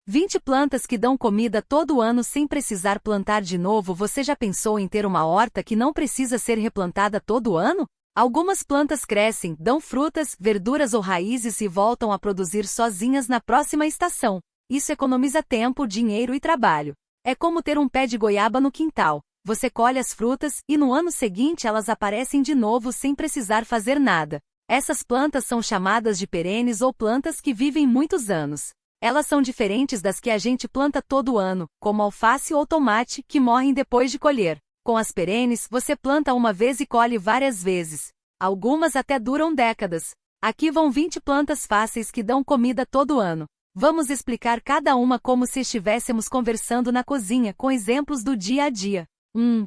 20 plantas que dão comida todo ano sem precisar plantar de novo. Você já pensou em ter uma horta que não precisa ser replantada todo ano? Algumas plantas crescem, dão frutas, verduras ou raízes e voltam a produzir sozinhas na próxima estação. Isso economiza tempo, dinheiro e trabalho. É como ter um pé de goiaba no quintal. Você colhe as frutas e no ano seguinte elas aparecem de novo sem precisar fazer nada. Essas plantas são chamadas de perenes ou plantas que vivem muitos anos. Elas são diferentes das que a gente planta todo ano, como alface ou tomate, que morrem depois de colher. Com as perenes, você planta uma vez e colhe várias vezes. Algumas até duram décadas. Aqui vão 20 plantas fáceis que dão comida todo ano. Vamos explicar cada uma como se estivéssemos conversando na cozinha, com exemplos do dia a dia.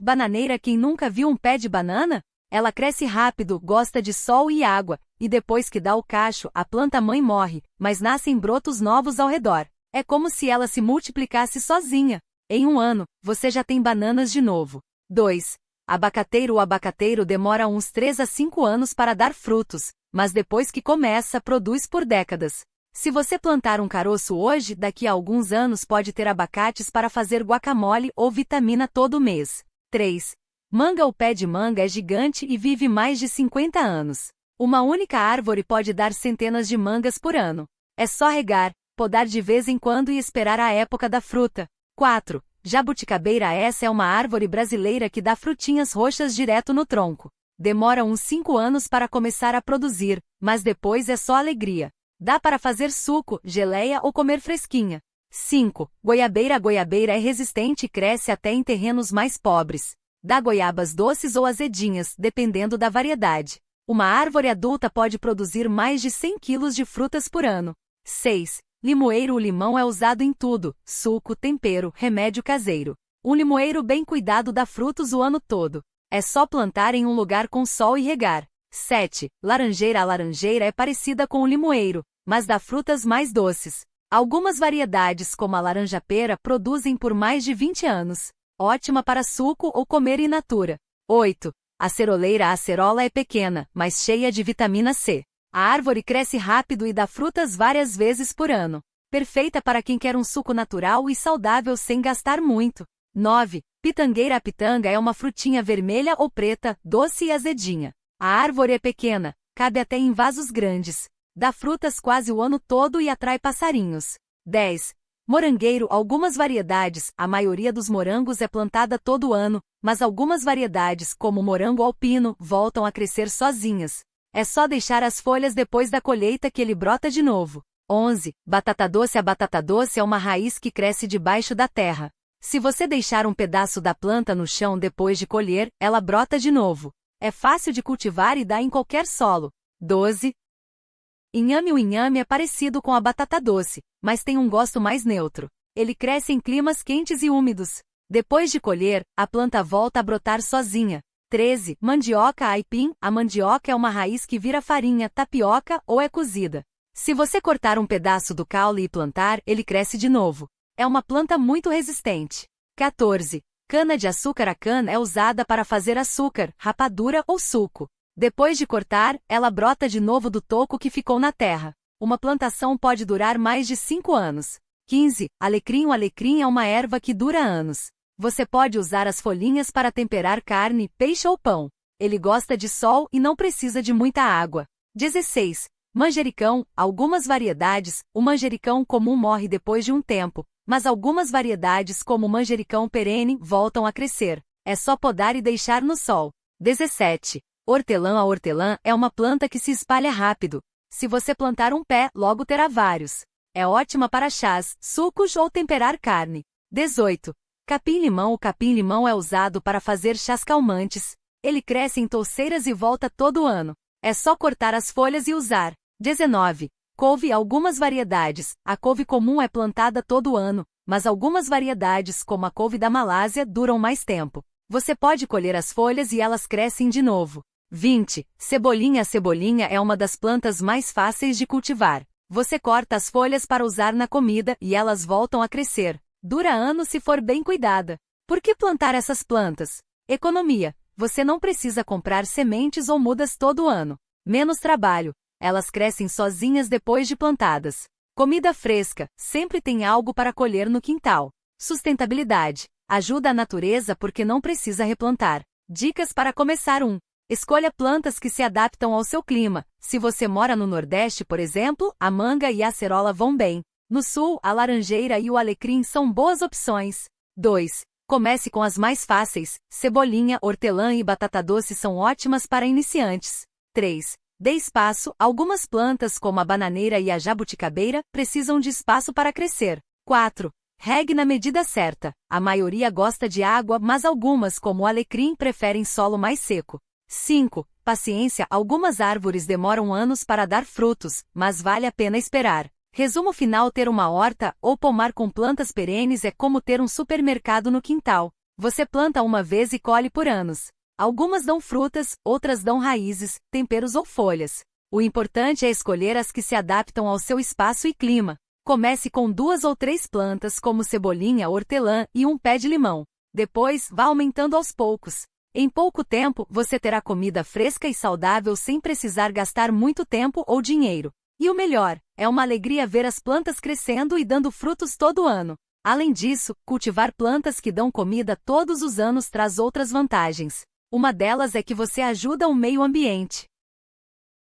Bananeira. Quem nunca viu um pé de banana? Ela cresce rápido, gosta de sol e água, e depois que dá o cacho, a planta-mãe morre, mas nascem brotos novos ao redor. É como se ela se multiplicasse sozinha. Em um ano, você já tem bananas de novo. 2. Abacateiro. O abacateiro demora uns 3 a 5 anos para dar frutos, mas depois que começa, produz por décadas. Se você plantar um caroço hoje, daqui a alguns anos pode ter abacates para fazer guacamole ou vitamina todo mês. 3. Manga. O pé de manga é gigante e vive mais de 50 anos. Uma única árvore pode dar centenas de mangas por ano. É só regar, podar de vez em quando e esperar a época da fruta. 4. Jabuticabeira. Essa é uma árvore brasileira que dá frutinhas roxas direto no tronco. Demora uns 5 anos para começar a produzir, mas depois é só alegria. Dá para fazer suco, geleia ou comer fresquinha. 5. Goiabeira. A goiabeira é resistente e cresce até em terrenos mais pobres. Dá goiabas doces ou azedinhas, dependendo da variedade. Uma árvore adulta pode produzir mais de 100 quilos de frutas por ano. 6. Limoeiro. O limão é usado em tudo: suco, tempero, remédio caseiro. Um limoeiro bem cuidado dá frutos o ano todo. É só plantar em um lugar com sol e regar. 7. Laranjeira. A laranjeira é parecida com o limoeiro, mas dá frutas mais doces. Algumas variedades, como a laranja-pera, produzem por mais de 20 anos. Ótima para suco ou comer in natura. 8. Aceroleira. A acerola é pequena, mas cheia de vitamina C. A árvore cresce rápido e dá frutas várias vezes por ano. Perfeita para quem quer um suco natural e saudável sem gastar muito. 9. Pitangueira. A pitanga é uma frutinha vermelha ou preta, doce e azedinha. A árvore é pequena, cabe até em vasos grandes. Dá frutas quase o ano todo e atrai passarinhos. 10. Morangueiro. Algumas variedades, a maioria dos morangos é plantada todo ano, mas algumas variedades, como o morango alpino, voltam a crescer sozinhas. É só deixar as folhas depois da colheita que ele brota de novo. 11. Batata doce. A batata doce é uma raiz que cresce debaixo da terra. Se você deixar um pedaço da planta no chão depois de colher, ela brota de novo. É fácil de cultivar e dá em qualquer solo. 12. Inhame. O inhame é parecido com a batata doce, mas tem um gosto mais neutro. Ele cresce em climas quentes e úmidos. Depois de colher, a planta volta a brotar sozinha. 13. Mandioca. Aipim. A mandioca é uma raiz que vira farinha, tapioca ou é cozida. Se você cortar um pedaço do caule e plantar, ele cresce de novo. É uma planta muito resistente. 14. Cana-de-açúcar. A cana é usada para fazer açúcar, rapadura ou suco. Depois de cortar, ela brota de novo do toco que ficou na terra. Uma plantação pode durar mais de 5 anos. 15. Alecrim. O alecrim é uma erva que dura anos. Você pode usar as folhinhas para temperar carne, peixe ou pão. Ele gosta de sol e não precisa de muita água. 16. Manjericão. Algumas variedades, o manjericão comum morre depois de um tempo, mas algumas variedades, como o manjericão perene, voltam a crescer. É só podar e deixar no sol. 17. Hortelã. A hortelã é uma planta que se espalha rápido. Se você plantar um pé, logo terá vários. É ótima para chás, sucos ou temperar carne. 18. Capim-limão. O capim-limão é usado para fazer chás calmantes. Ele cresce em touceiras e volta todo ano. É só cortar as folhas e usar. 19. Couve. Algumas variedades. A couve comum é plantada todo ano, mas algumas variedades, como a couve da Malásia, duram mais tempo. Você pode colher as folhas e elas crescem de novo. 20. Cebolinha. A cebolinha é uma das plantas mais fáceis de cultivar. Você corta as folhas para usar na comida e elas voltam a crescer. Dura anos se for bem cuidada. Por que plantar essas plantas? Economia. Você não precisa comprar sementes ou mudas todo ano. Menos trabalho. Elas crescem sozinhas depois de plantadas. Comida fresca, sempre tem algo para colher no quintal. Sustentabilidade, ajuda a natureza porque não precisa replantar. Dicas para começar 1. Escolha plantas que se adaptam ao seu clima. Se você mora no Nordeste, por exemplo, a manga e a acerola vão bem. No Sul, a laranjeira e o alecrim são boas opções. 2. Comece com as mais fáceis. Cebolinha, hortelã e batata doce são ótimas para iniciantes. 3. Dê espaço. Algumas plantas, como a bananeira e a jabuticabeira, precisam de espaço para crescer. 4. Regue na medida certa. A maioria gosta de água, mas algumas, como o alecrim, preferem solo mais seco. 5. Paciência. Algumas árvores demoram anos para dar frutos, mas vale a pena esperar. Resumo final: ter uma horta ou pomar com plantas perenes é como ter um supermercado no quintal. Você planta uma vez e colhe por anos. Algumas dão frutas, outras dão raízes, temperos ou folhas. O importante é escolher as que se adaptam ao seu espaço e clima. Comece com 2 ou 3 plantas, como cebolinha, hortelã e um pé de limão. Depois, vá aumentando aos poucos. Em pouco tempo, você terá comida fresca e saudável sem precisar gastar muito tempo ou dinheiro. E o melhor, é uma alegria ver as plantas crescendo e dando frutos todo ano. Além disso, cultivar plantas que dão comida todos os anos traz outras vantagens. Uma delas é que você ajuda o meio ambiente.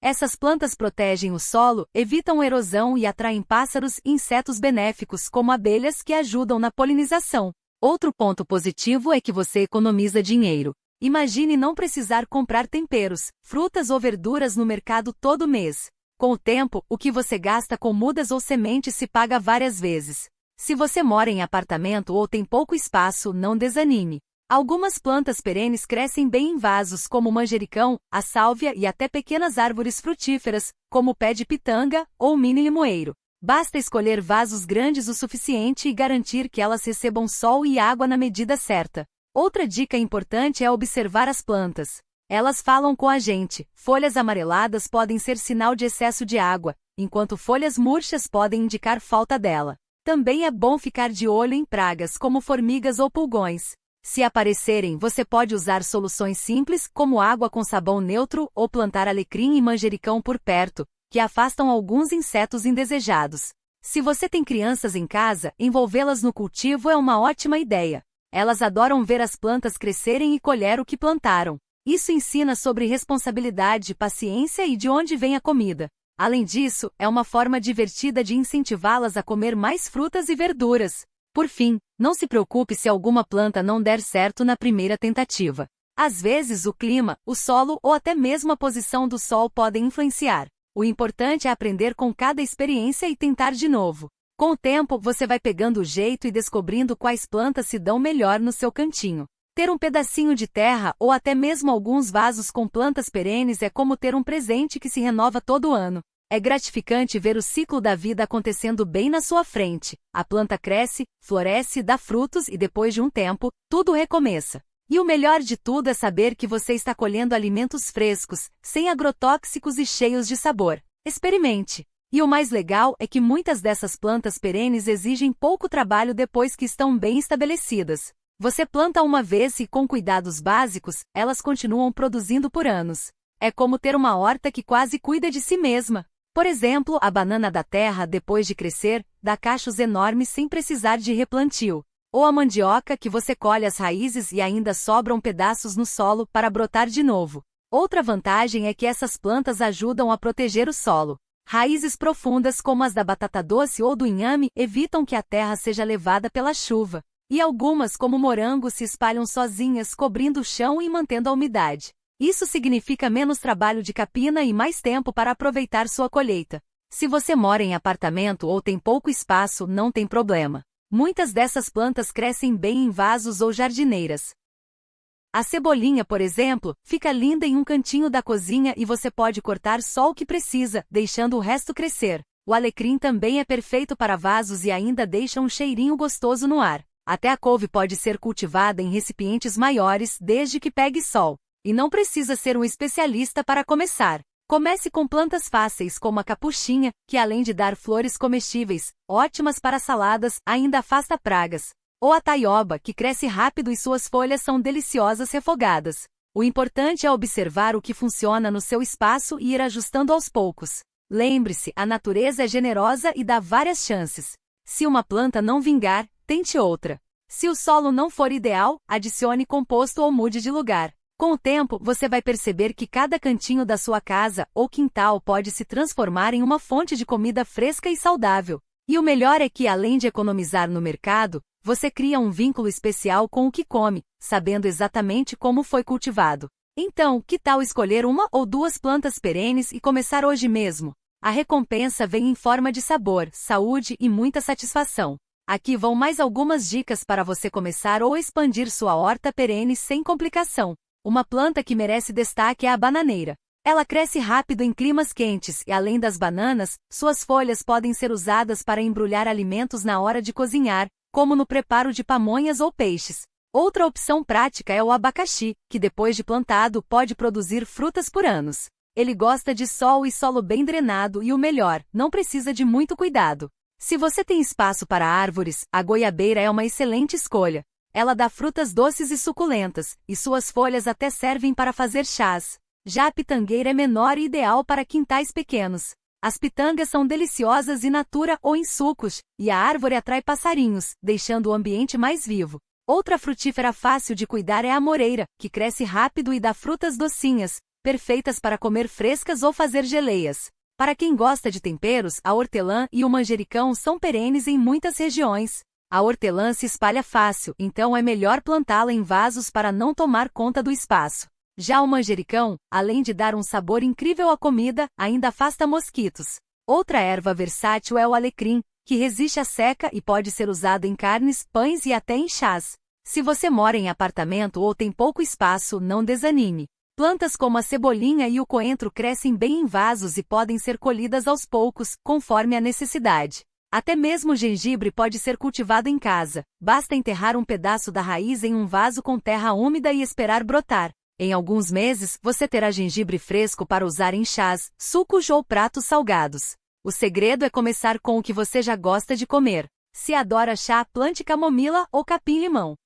Essas plantas protegem o solo, evitam erosão e atraem pássaros e insetos benéficos, como abelhas, que ajudam na polinização. Outro ponto positivo é que você economiza dinheiro. Imagine não precisar comprar temperos, frutas ou verduras no mercado todo mês. Com o tempo, o que você gasta com mudas ou sementes se paga várias vezes. Se você mora em apartamento ou tem pouco espaço, não desanime. Algumas plantas perenes crescem bem em vasos, como o manjericão, a sálvia e até pequenas árvores frutíferas, como o pé de pitanga ou o mini limoeiro. Basta escolher vasos grandes o suficiente e garantir que elas recebam sol e água na medida certa. Outra dica importante é observar as plantas. Elas falam com a gente. Folhas amareladas podem ser sinal de excesso de água, enquanto folhas murchas podem indicar falta dela. Também é bom ficar de olho em pragas como formigas ou pulgões. Se aparecerem, você pode usar soluções simples, como água com sabão neutro, ou plantar alecrim e manjericão por perto, que afastam alguns insetos indesejados. Se você tem crianças em casa, envolvê-las no cultivo é uma ótima ideia. Elas adoram ver as plantas crescerem e colher o que plantaram. Isso ensina sobre responsabilidade, paciência e de onde vem a comida. Além disso, é uma forma divertida de incentivá-las a comer mais frutas e verduras. Por fim, não se preocupe se alguma planta não der certo na primeira tentativa. Às vezes o clima, o solo ou até mesmo a posição do sol podem influenciar. O importante é aprender com cada experiência e tentar de novo. Com o tempo, você vai pegando o jeito e descobrindo quais plantas se dão melhor no seu cantinho. Ter um pedacinho de terra ou até mesmo alguns vasos com plantas perenes é como ter um presente que se renova todo ano. É gratificante ver o ciclo da vida acontecendo bem na sua frente. A planta cresce, floresce, dá frutos e depois de um tempo, tudo recomeça. E o melhor de tudo é saber que você está colhendo alimentos frescos, sem agrotóxicos e cheios de sabor. Experimente! E o mais legal é que muitas dessas plantas perenes exigem pouco trabalho depois que estão bem estabelecidas. Você planta uma vez e, com cuidados básicos, elas continuam produzindo por anos. É como ter uma horta que quase cuida de si mesma. Por exemplo, a banana da terra, depois de crescer, dá cachos enormes sem precisar de replantio. Ou a mandioca, que você colhe as raízes e ainda sobram pedaços no solo para brotar de novo. Outra vantagem é que essas plantas ajudam a proteger o solo. Raízes profundas como as da batata doce ou do inhame evitam que a terra seja levada pela chuva. E algumas, como o morango, se espalham sozinhas, cobrindo o chão e mantendo a umidade. Isso significa menos trabalho de capina e mais tempo para aproveitar sua colheita. Se você mora em apartamento ou tem pouco espaço, não tem problema. Muitas dessas plantas crescem bem em vasos ou jardineiras. A cebolinha, por exemplo, fica linda em um cantinho da cozinha e você pode cortar só o que precisa, deixando o resto crescer. O alecrim também é perfeito para vasos e ainda deixa um cheirinho gostoso no ar. Até a couve pode ser cultivada em recipientes maiores, desde que pegue sol. E não precisa ser um especialista para começar. Comece com plantas fáceis como a capuchinha, que além de dar flores comestíveis, ótimas para saladas, ainda afasta pragas. Ou a taioba, que cresce rápido e suas folhas são deliciosas refogadas. O importante é observar o que funciona no seu espaço e ir ajustando aos poucos. Lembre-se, a natureza é generosa e dá várias chances. Se uma planta não vingar, tente outra. Se o solo não for ideal, adicione composto ou mude de lugar. Com o tempo, você vai perceber que cada cantinho da sua casa ou quintal pode se transformar em uma fonte de comida fresca e saudável. E o melhor é que, além de economizar no mercado, você cria um vínculo especial com o que come, sabendo exatamente como foi cultivado. Então, que tal escolher uma ou duas plantas perenes e começar hoje mesmo? A recompensa vem em forma de sabor, saúde e muita satisfação. Aqui vão mais algumas dicas para você começar ou expandir sua horta perene sem complicação. Uma planta que merece destaque é a bananeira. Ela cresce rápido em climas quentes e, além das bananas, suas folhas podem ser usadas para embrulhar alimentos na hora de cozinhar, como no preparo de pamonhas ou peixes. Outra opção prática é o abacaxi, que depois de plantado pode produzir frutas por anos. Ele gosta de sol e solo bem drenado e o melhor, não precisa de muito cuidado. Se você tem espaço para árvores, a goiabeira é uma excelente escolha. Ela dá frutas doces e suculentas, e suas folhas até servem para fazer chás. Já a pitangueira é menor e ideal para quintais pequenos. As pitangas são deliciosas in natura ou em sucos, e a árvore atrai passarinhos, deixando o ambiente mais vivo. Outra frutífera fácil de cuidar é a moreira, que cresce rápido e dá frutas docinhas, perfeitas para comer frescas ou fazer geleias. Para quem gosta de temperos, a hortelã e o manjericão são perenes em muitas regiões. A hortelã se espalha fácil, então é melhor plantá-la em vasos para não tomar conta do espaço. Já o manjericão, além de dar um sabor incrível à comida, ainda afasta mosquitos. Outra erva versátil é o alecrim, que resiste à seca e pode ser usado em carnes, pães e até em chás. Se você mora em apartamento ou tem pouco espaço, não desanime. Plantas como a cebolinha e o coentro crescem bem em vasos e podem ser colhidas aos poucos, conforme a necessidade. Até mesmo o gengibre pode ser cultivado em casa. Basta enterrar um pedaço da raiz em um vaso com terra úmida e esperar brotar. Em alguns meses, você terá gengibre fresco para usar em chás, sucos ou pratos salgados. O segredo é começar com o que você já gosta de comer. Se adora chá, plante camomila ou capim-limão.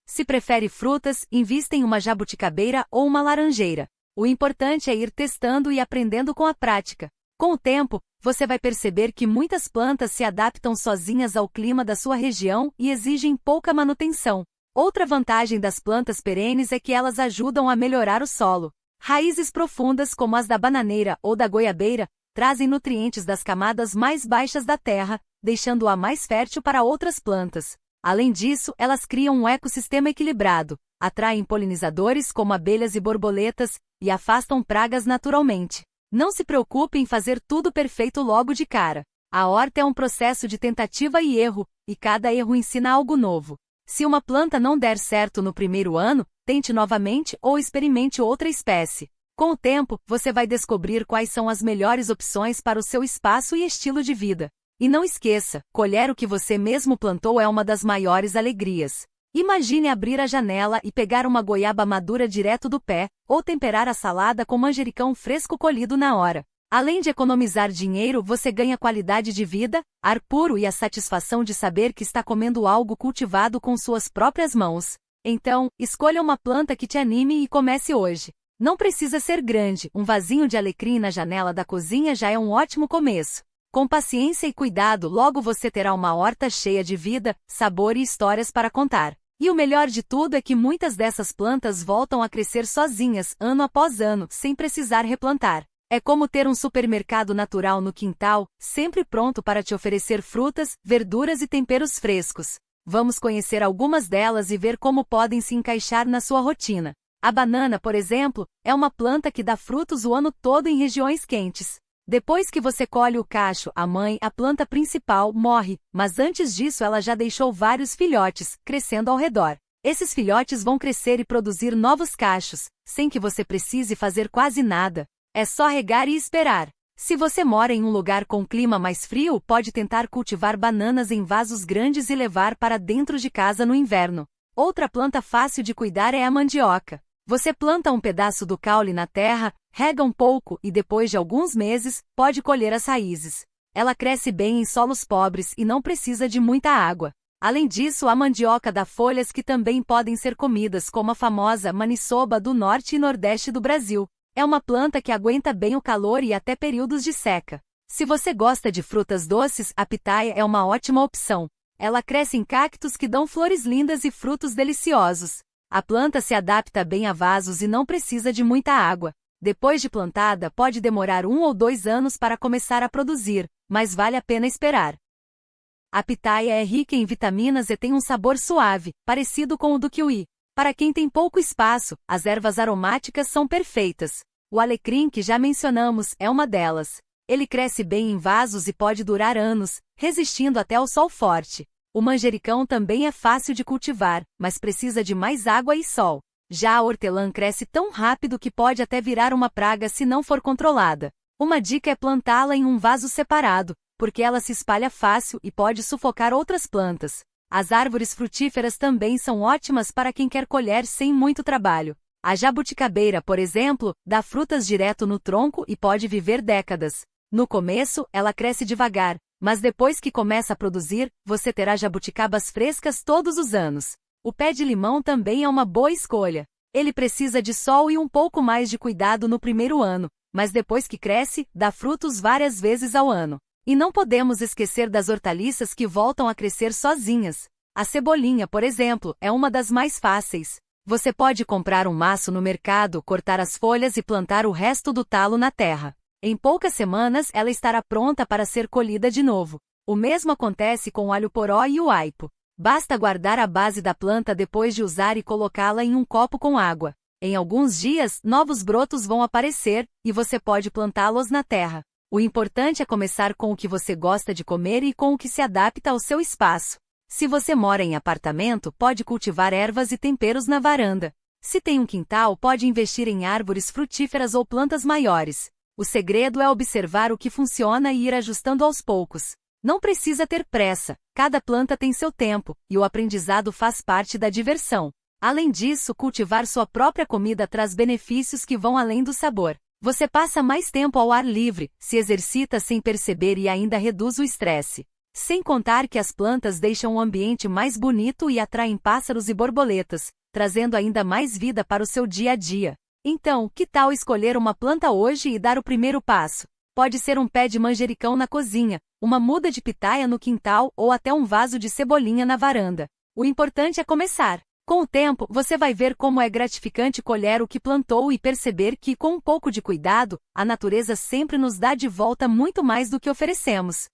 Se prefere frutas, invista em uma jabuticabeira ou uma laranjeira. O importante é ir testando e aprendendo com a prática. Com o tempo, você vai perceber que muitas plantas se adaptam sozinhas ao clima da sua região e exigem pouca manutenção. Outra vantagem das plantas perenes é que elas ajudam a melhorar o solo. Raízes profundas como as da bananeira ou da goiabeira trazem nutrientes das camadas mais baixas da terra, deixando-a mais fértil para outras plantas. Além disso, elas criam um ecossistema equilibrado, atraem polinizadores como abelhas e borboletas e afastam pragas naturalmente. Não se preocupe em fazer tudo perfeito logo de cara. A horta é um processo de tentativa e erro, e cada erro ensina algo novo. Se uma planta não der certo no primeiro ano, tente novamente ou experimente outra espécie. Com o tempo, você vai descobrir quais são as melhores opções para o seu espaço e estilo de vida. E não esqueça, colher o que você mesmo plantou é uma das maiores alegrias. Imagine abrir a janela e pegar uma goiaba madura direto do pé, ou temperar a salada com manjericão fresco colhido na hora. Além de economizar dinheiro, você ganha qualidade de vida, ar puro e a satisfação de saber que está comendo algo cultivado com suas próprias mãos. Então, escolha uma planta que te anime e comece hoje. Não precisa ser grande, um vasinho de alecrim na janela da cozinha já é um ótimo começo. Com paciência e cuidado, logo você terá uma horta cheia de vida, sabor e histórias para contar. E o melhor de tudo é que muitas dessas plantas voltam a crescer sozinhas, ano após ano, sem precisar replantar. É como ter um supermercado natural no quintal, sempre pronto para te oferecer frutas, verduras e temperos frescos. Vamos conhecer algumas delas e ver como podem se encaixar na sua rotina. A banana, por exemplo, é uma planta que dá frutos o ano todo em regiões quentes. Depois que você colhe o cacho, a planta principal, morre, mas antes disso ela já deixou vários filhotes, crescendo ao redor. Esses filhotes vão crescer e produzir novos cachos, sem que você precise fazer quase nada. É só regar e esperar. Se você mora em um lugar com clima mais frio, pode tentar cultivar bananas em vasos grandes e levar para dentro de casa no inverno. Outra planta fácil de cuidar é a mandioca. Você planta um pedaço do caule na terra, rega um pouco e depois de alguns meses, pode colher as raízes. Ela cresce bem em solos pobres e não precisa de muita água. Além disso, a mandioca dá folhas que também podem ser comidas, como a famosa maniçoba do norte e nordeste do Brasil. É uma planta que aguenta bem o calor e até períodos de seca. Se você gosta de frutas doces, a pitaia é uma ótima opção. Ela cresce em cactos que dão flores lindas e frutos deliciosos. A planta se adapta bem a vasos e não precisa de muita água. Depois de plantada, pode demorar 1 ou 2 anos para começar a produzir, mas vale a pena esperar. A pitaia é rica em vitaminas e tem um sabor suave, parecido com o do kiwi. Para quem tem pouco espaço, as ervas aromáticas são perfeitas. O alecrim, que já mencionamos, é uma delas. Ele cresce bem em vasos e pode durar anos, resistindo até ao sol forte. O manjericão também é fácil de cultivar, mas precisa de mais água e sol. Já a hortelã cresce tão rápido que pode até virar uma praga se não for controlada. Uma dica é plantá-la em um vaso separado, porque ela se espalha fácil e pode sufocar outras plantas. As árvores frutíferas também são ótimas para quem quer colher sem muito trabalho. A jabuticabeira, por exemplo, dá frutas direto no tronco e pode viver décadas. No começo, ela cresce devagar, mas depois que começa a produzir, você terá jabuticabas frescas todos os anos. O pé de limão também é uma boa escolha. Ele precisa de sol e um pouco mais de cuidado no primeiro ano, mas depois que cresce, dá frutos várias vezes ao ano. E não podemos esquecer das hortaliças que voltam a crescer sozinhas. A cebolinha, por exemplo, é uma das mais fáceis. Você pode comprar um maço no mercado, cortar as folhas e plantar o resto do talo na terra. Em poucas semanas ela estará pronta para ser colhida de novo. O mesmo acontece com o alho poró e o aipo. Basta guardar a base da planta depois de usar e colocá-la em um copo com água. Em alguns dias, novos brotos vão aparecer, e você pode plantá-los na terra. O importante é começar com o que você gosta de comer e com o que se adapta ao seu espaço. Se você mora em apartamento, pode cultivar ervas e temperos na varanda. Se tem um quintal, pode investir em árvores frutíferas ou plantas maiores. O segredo é observar o que funciona e ir ajustando aos poucos. Não precisa ter pressa, cada planta tem seu tempo, e o aprendizado faz parte da diversão. Além disso, cultivar sua própria comida traz benefícios que vão além do sabor. Você passa mais tempo ao ar livre, se exercita sem perceber e ainda reduz o estresse. Sem contar que as plantas deixam o ambiente mais bonito e atraem pássaros e borboletas, trazendo ainda mais vida para o seu dia a dia. Então, que tal escolher uma planta hoje e dar o primeiro passo? Pode ser um pé de manjericão na cozinha, uma muda de pitaia no quintal ou até um vaso de cebolinha na varanda. O importante é começar. Com o tempo, você vai ver como é gratificante colher o que plantou e perceber que, com um pouco de cuidado, a natureza sempre nos dá de volta muito mais do que oferecemos.